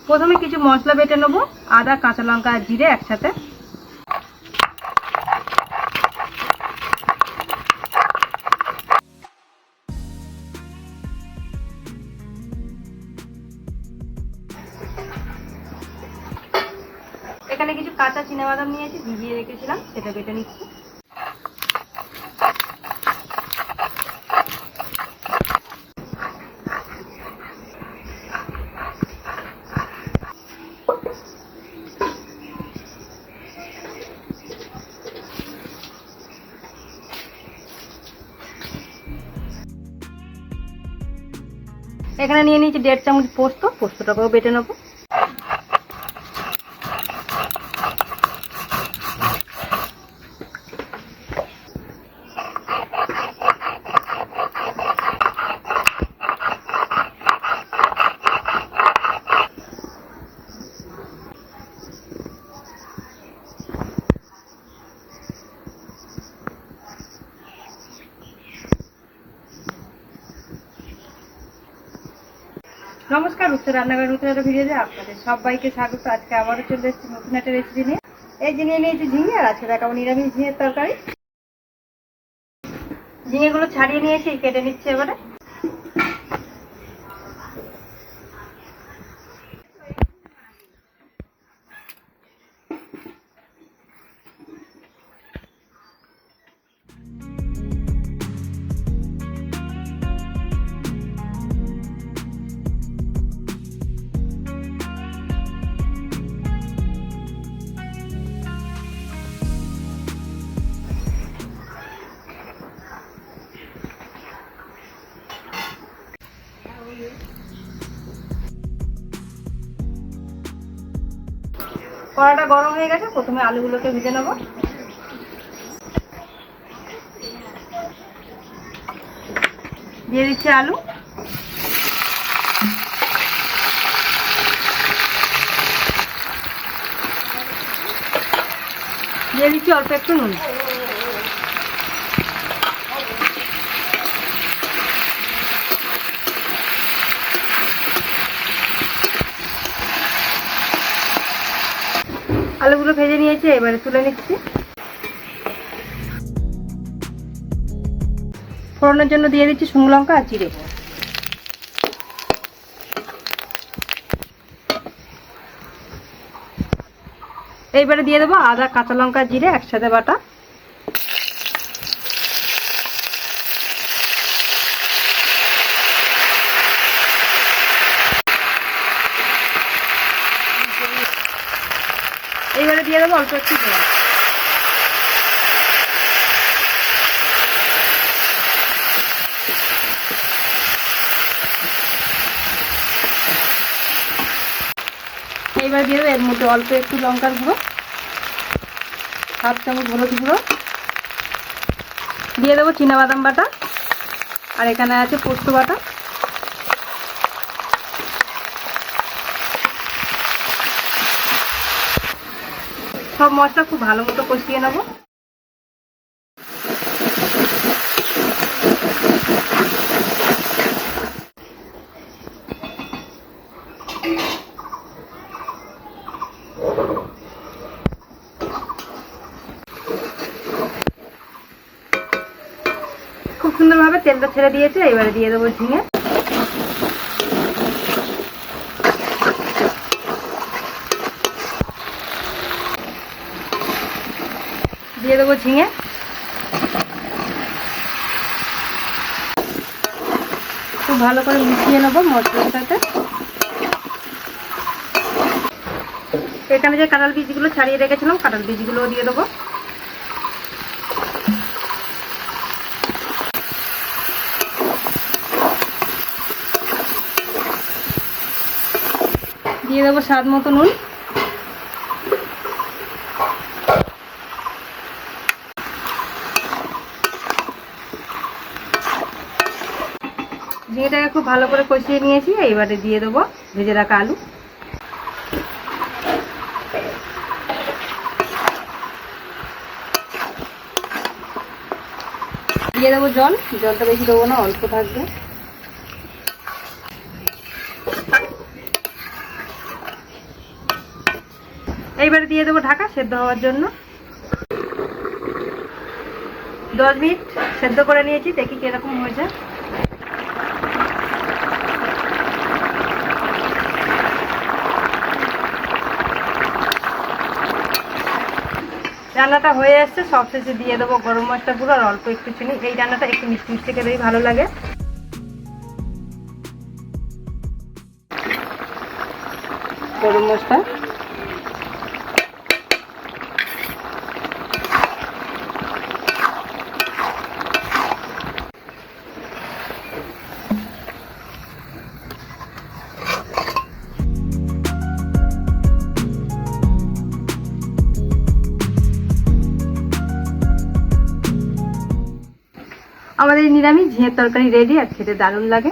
প্রথমে কিছু মশলা বেটে নেবো, আদা, কাঁচা লঙ্কা আর জিরে একসাথে। এখানে কিছু কাঁচা চিনাবাদাম নিয়েছি, ভিজিয়ে রেখেছিলাম, সেটা বেটে নিচ্ছি। এখানে নিয়ে নিয়েছি 1.5 চামচ পোস্ত, পোস্তটাকেও বেটে নেবো। নমস্কার, রূপসা রান্নাঘর নতুন একটা ভিডিওতে আপনাদের সবাইকে স্বাগত। আজকে আবারও চলে এসেছি নতুন একটা রেসিপি নিয়ে। এই যে নিয়ে নিয়েছি ঝিঙে, আর আজকে দেখাবো নিরামিষ ঝিঙের তরকারি। ঝিঙেগুলো ছাড়িয়ে নিয়েছি, কেটে নিচ্ছি এবারে। কড়াটা গরম হয়ে গেছে, প্রথমে আলুগুলোকে ভেজে নেব। দিয়ে দিচ্ছি আলু, দিয়ে দিচ্ছি অল্প একটু নুন। আলুগুলো ভেজে নিয়েছি, এবারে তুলে নিচ্ছি। ফোড়নের জন্য দিয়ে দিচ্ছি শুকনো লঙ্কা আর জিরে। এইবারে দিয়ে দেবো আদা, কাঁচা লঙ্কা, জিরে একসাথে বাটা। এইবারে দিয়ে দেবো অল্প একটু জল। এইবার দিয়ে দেবো এর মধ্যে অল্প একটু লঙ্কার গুঁড়ো, 1/2 চামচ হলুদ গুঁড়ো, দিয়ে দেবো চীনাবাদাম বাটা, আর এখানে আছে পোস্ত বাটা। সব মশলা খুব ভালো মতো কষিয়ে নেবো। খুব সুন্দরভাবে তেলটা ছেড়ে দিয়েছে, এবারে দিয়ে দেবো ঝিঙে। দিয়ে দেবো ঝিঙে, খুব ভালো করে মিশিয়ে নেবো মশলার সাথে। এখানে যে কাঁঠাল বীজগুলো ছাড়িয়ে রেখেছিলাম, কাঁঠাল বীজগুলোও দিয়ে দেবো। দিয়ে দেবো স্বাদ মতো নুন। ঝিঙেটাকে খুব ভালো করে কষিয়ে নিয়েছি, এইবারে দিয়ে দেবো ভেজে রাখা আলু। দিয়ে দেবো জল, জলটা বেশি দেবো না, অল্প থাকবে। এইবারে দিয়ে দেবো ঢাকা সেদ্ধ হওয়ার জন্য। 10 মিনিট সেদ্ধ করে নিয়েছি, দেখি কিরকম হয়েছে। রান্নাটা হয়ে আসছে, সবশেষে দিয়ে দেবো গরম মশলা গুঁড়ো আর অল্প একটু চিনি। এই রান্নাটা একটু মিষ্টি মিষ্টি খেলেই ভালো লাগে। গরম মশলা, আমাদের নিরামিষ ঝিঙের তরকারি রেডি। আর খেতে দারুণ লাগে।